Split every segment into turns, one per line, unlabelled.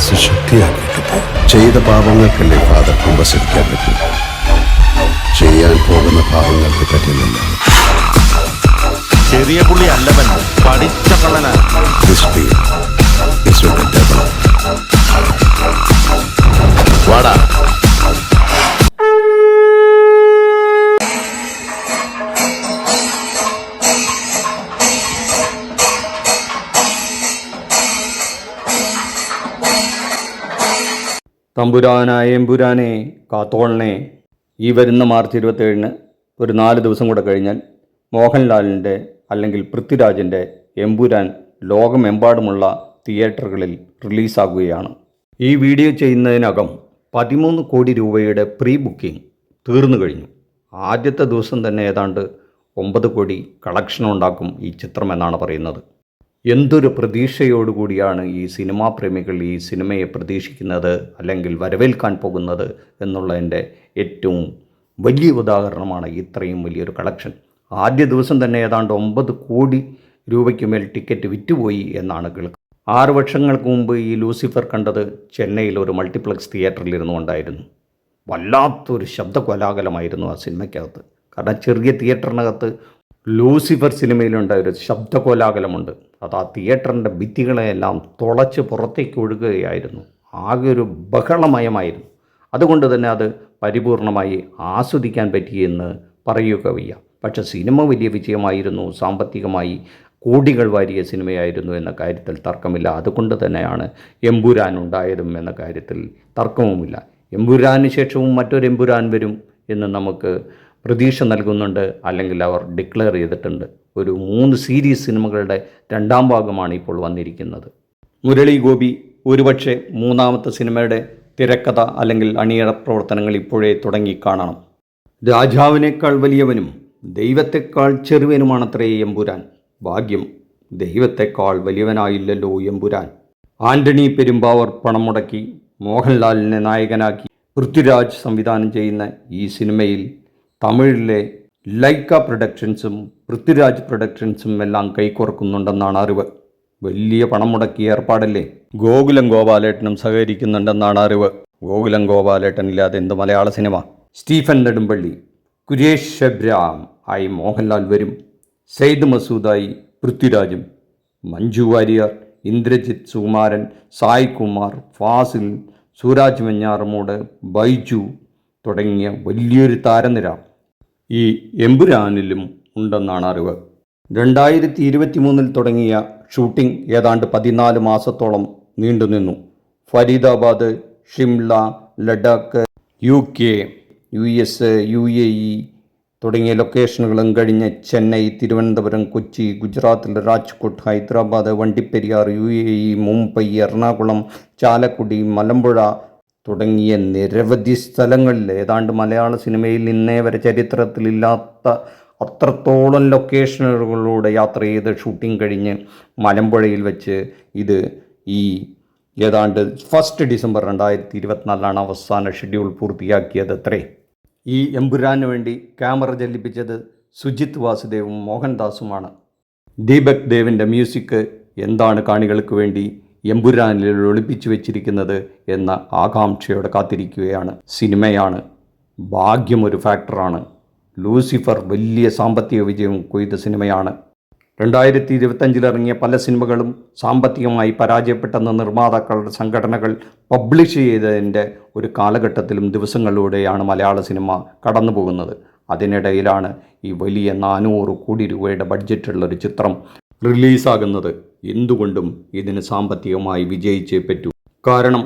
മനസ്സ് ശുദ്ധിയാക്കിയിട്ട് പോ. ചെയ്ത പാപങ്ങൾക്കല്ലേ ഫാദർ കുമ്പസരിക്കാൻ പറ്റൂ. ചെയ്യാൻ പോകുന്ന പാപങ്ങൾക്ക് പറ്റില്ലല്ലോ.
ചെറിയ പുള്ളി അല്ലവൻ, പഠിച്ച കള്ളനാണ്. വാടാ.
തമ്പുരാനായ എമ്പുരാനെ കാത്തോളനെ. ഈ വരുന്ന മാർച്ച് 27 ഒരു 4 ദിവസം കൂടെ കഴിഞ്ഞാൽ മോഹൻലാലിൻ്റെ അല്ലെങ്കിൽ പൃഥ്വിരാജിൻ്റെ എമ്പുരാൻ ലോകമെമ്പാടുമുള്ള തിയേറ്ററുകളിൽ റിലീസാകുകയാണ്. ഈ വീഡിയോ ചെയ്യുന്നതിനകം 13 കോടി രൂപയുടെ പ്രീ ബുക്കിംഗ് തീർന്നു കഴിഞ്ഞു. ആദ്യത്തെ ദിവസം തന്നെ ഏതാണ്ട് 9 കോടി കളക്ഷൻ ഉണ്ടാക്കും ഈ ചിത്രം എന്നാണ് പറയുന്നത്. എന്തൊരു പ്രതീക്ഷയോടുകൂടിയാണ് ഈ സിനിമാ പ്രേമികൾ ഈ സിനിമയെ പ്രതീക്ഷിക്കുന്നത് അല്ലെങ്കിൽ വരവേൽക്കാൻ പോകുന്നത് എന്നുള്ളതിൻ്റെ ഏറ്റവും വലിയ ഉദാഹരണമാണ് ഇത്രയും വലിയൊരു കളക്ഷൻ. ആദ്യ ദിവസം തന്നെ ഏതാണ്ട് 9 കോടി രൂപയ്ക്ക് മേൽ ടിക്കറ്റ് വിറ്റുപോയി എന്നാണ് കേൾക്കുന്നത്. 6 വർഷങ്ങൾക്ക് മുമ്പ് ഈ ലൂസിഫർ കണ്ടത് ചെന്നൈയിൽ ഒരു മൾട്ടിപ്ലക്സ് തിയേറ്ററിലിരുന്നു കൊണ്ടായിരുന്നു. വല്ലാത്തൊരു ശബ്ദ കോലാഹലമായിരുന്നു ആ സിനിമയ്ക്കകത്ത്. കാരണം ചെറിയ തിയേറ്ററിനകത്ത് ലൂസിഫർ സിനിമയിലുണ്ടായ ഒരു ശബ്ദ കോലാഹലമുണ്ട്. അത് ആ തിയേറ്ററിൻ്റെ ഭിത്തികളെയെല്ലാം തുളച്ച് പുറത്തേക്ക് ഒഴുകുകയായിരുന്നു. ആകെ ഒരു ബഹളമയമായിരുന്നു. അതുകൊണ്ട് തന്നെ അത് പരിപൂർണമായി ആസ്വദിക്കാൻ പറ്റിയെന്ന് പറയുക വയ്യ. പക്ഷേ സിനിമ വലിയ വിജയമായിരുന്നു. സാമ്പത്തികമായി കോടികൾ വാരിയ സിനിമയായിരുന്നു എന്ന കാര്യത്തിൽ തർക്കമില്ല. അതുകൊണ്ട് തന്നെയാണ് എമ്പുരാൻ ഉണ്ടായതും എന്ന കാര്യത്തിൽ തർക്കവുമില്ല. എമ്പുരാന് ശേഷവും മറ്റൊരു എമ്പുരാൻ വരും എന്ന് നമുക്ക് പ്രതീക്ഷ നൽകുന്നുണ്ട്. അല്ലെങ്കിൽ അവർ ഡിക്ലെയർ ചെയ്തിട്ടുണ്ട്. ഒരു 3 സീരീസ് സിനിമകളുടെ 2ാം ഭാഗമാണ് ഇപ്പോൾ വന്നിരിക്കുന്നത്. മുരളി ഗോപി ഒരുപക്ഷെ 3ാമത്തെ സിനിമയുടെ തിരക്കഥ അല്ലെങ്കിൽ അണിയറ പ്രവർത്തനങ്ങൾ ഇപ്പോഴേ തുടങ്ങി കാണണം. രാജാവിനേക്കാൾ വലിയവനും ദൈവത്തെക്കാൾ ചെറുവനുമാണത്രേ എമ്പുരാൻ. ഭാഗ്യം, ദൈവത്തെക്കാൾ വലിയവനായില്ലല്ലോ എമ്പുരാൻ. ആൻ്റണി പെരുമ്പാവർ പണം മുടക്കി മോഹൻലാലിനെ നായകനാക്കി പൃഥ്വിരാജ് സംവിധാനം ചെയ്യുന്ന ഈ സിനിമയിൽ തമിഴിലെ ലൈക്ക പ്രൊഡക്ഷൻസും പൃഥ്വിരാജ് പ്രൊഡക്ഷൻസും എല്ലാം കൈകോർക്കുന്നുണ്ടെന്നാണ് അറിവ്. വലിയ പണം മുടക്കിയ ഏർപ്പാടല്ലേ. ഗോകുലം ഗോപാലേട്ടനും സഹകരിക്കുന്നുണ്ടെന്നാണ് അറിവ്. ഗോകുലം ഗോപാലേട്ടനില്ലാതെ എന്ത് മലയാള സിനിമ. സ്റ്റീഫൻ നെടുമ്പള്ളി, കുരേഷ് എബ്രഹാം ആയി മോഹൻലാൽ വരും. സെയ്ദ് മസൂദായി പൃഥ്വിരാജും. മഞ്ജു വാര്യർ, ഇന്ദ്രജിത്ത് സുകുമാരൻ, സായ് കുമാർ, ഫാസിൽ, സൂരാജ് വെഞ്ഞാറമൂട്, ബൈജു തുടങ്ങിയ വലിയൊരു താരനിര ഈ എമ്പുരാനിലും ഉണ്ടെന്നാണ് അറിവ്. 2023 തുടങ്ങിയ ഷൂട്ടിംഗ് ഏതാണ്ട് 14 മാസത്തോളം നീണ്ടുനിന്നു. Faridabad, Shimla, Ladakh, UK, US, UAE തുടങ്ങിയ ലൊക്കേഷനുകളും കഴിഞ്ഞ് ചെന്നൈ, തിരുവനന്തപുരം, കൊച്ചി, ഗുജറാത്തിൽ രാജ്കോട്ട്, ഹൈദരാബാദ്, വണ്ടിപ്പെരിയാർ, UAE, മുംബൈ, എറണാകുളം, ചാലക്കുടി, മലമ്പുഴ തുടങ്ങിയ നിരവധി സ്ഥലങ്ങളിൽ ഏതാണ്ട് മലയാള സിനിമയിൽ ഇന്നേ വരെ ചരിത്രത്തിലില്ലാത്ത അത്രത്തോളം ലൊക്കേഷനുകളിലൂടെ യാത്ര ചെയ്ത് ഷൂട്ടിംഗ് കഴിഞ്ഞ് മലമ്പുഴയിൽ വെച്ച് ഇത് ഈ ഏതാണ്ട് 1 ഡിസംബർ 2024 അവസാന ഷെഡ്യൂൾ പൂർത്തിയാക്കിയത് അത്രേ. ഈ എമ്പുരാന് വേണ്ടി ക്യാമറ ചലിപ്പിച്ചത് സുജിത് വാസുദേവും മോഹൻദാസുമാണ്. ദീപക് ദേവിൻ്റെ മ്യൂസിക് എന്താണ് കാണികൾക്ക് വേണ്ടി എമ്പുരാനിൽ ഒളിപ്പിച്ചു വെച്ചിരിക്കുന്നത് എന്ന ആകാംക്ഷയോടെ കാത്തിരിക്കുകയാണ്. സിനിമയാണ്. ഭാഗ്യം ഒരു ഫാക്ടറാണ്. ലൂസിഫർ വലിയ സാമ്പത്തിക വിജയം കൊയ്ത സിനിമയാണ്. 2025 ഇറങ്ങിയ പല സിനിമകളും സാമ്പത്തികമായി പരാജയപ്പെട്ടെന്ന നിർമ്മാതാക്കളുടെ സംഘടനകൾ പബ്ലിഷ് ചെയ്തതിൻ്റെ ഒരു കാലഘട്ടത്തിലും ദിവസങ്ങളിലൂടെയാണ് മലയാള സിനിമ കടന്നു പോകുന്നത്. അതിനിടയിലാണ് ഈ വലിയ 400 കോടി രൂപയുടെ ബഡ്ജറ്റുള്ളൊരു ചിത്രം റിലീസാകുന്നത്. എന്തുകൊണ്ടും ഇതിന് സാമ്പത്തികമായി വിജയിച്ചേ പറ്റൂ. കാരണം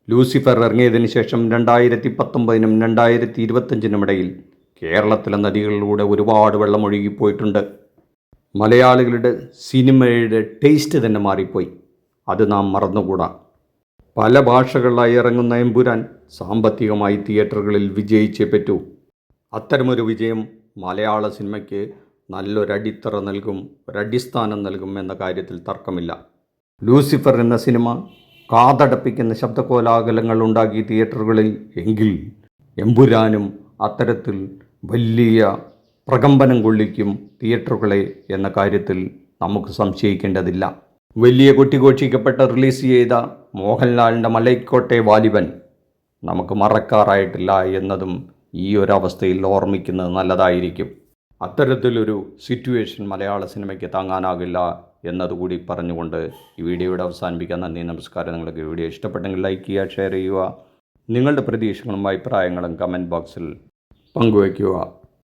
ലൂസിഫർ ഇറങ്ങിയതിന് ശേഷം 2019 2025 ഇടയിൽ കേരളത്തിലെ നദികളിലൂടെ ഒരുപാട് വെള്ളം ഒഴുകിപ്പോയിട്ടുണ്ട്. മലയാളികളുടെ സിനിമയുടെ ടേസ്റ്റ് തന്നെ മാറിപ്പോയി. അത് നാം മറന്നുകൂടാ. പല ഭാഷകളിലായി ഇറങ്ങുന്ന എമ്പുരാൻ സാമ്പത്തികമായി തിയേറ്ററുകളിൽ വിജയിച്ചേ പറ്റൂ. അത്തരമൊരു വിജയം മലയാള സിനിമയ്ക്ക് നല്ലൊരടിത്തറ നൽകും, ഒരടിസ്ഥാനം നൽകും എന്ന കാര്യത്തിൽ തർക്കമില്ല. ലൂസിഫർ എന്ന സിനിമ കാതടപ്പിക്കുന്ന ശബ്ദകോലാഹലങ്ങൾ ഉണ്ടാക്കി തിയേറ്ററുകളിൽ എങ്കിൽ എമ്പുരാനും അത്തരത്തിൽ വലിയ പ്രകമ്പനം കൊള്ളിക്കും തിയേറ്ററുകളെ എന്ന കാര്യത്തിൽ നമുക്ക് സംശയിക്കേണ്ടതില്ല. വലിയ കൊട്ടിഘോഷിക്കപ്പെട്ട് റിലീസ് ചെയ്ത മോഹൻലാലിൻ്റെ മലൈക്കോട്ടെ വാലിബൻ നമുക്ക് മറക്കാറായിട്ടില്ല എന്നതും ഈ ഒരു അവസ്ഥയിൽ ഓർമ്മിക്കുന്നത് നല്ലതായിരിക്കും. അത്തരത്തിലൊരു സിറ്റുവേഷൻ മലയാള സിനിമയ്ക്ക് താങ്ങാനാകില്ല എന്നതുകൂടി പറഞ്ഞുകൊണ്ട് ഈ വീഡിയോയുടെ അവസാനിപ്പിക്കാൻ. നന്ദി, നമസ്കാരം. നിങ്ങൾക്ക് വീഡിയോ ഇഷ്ടപ്പെട്ടെങ്കിൽ ലൈക്ക് ചെയ്യുക, ഷെയർ ചെയ്യുക. നിങ്ങളുടെ പ്രതീക്ഷകളും അഭിപ്രായങ്ങളും കമൻറ്റ് ബോക്സിൽ പങ്കുവയ്ക്കുക.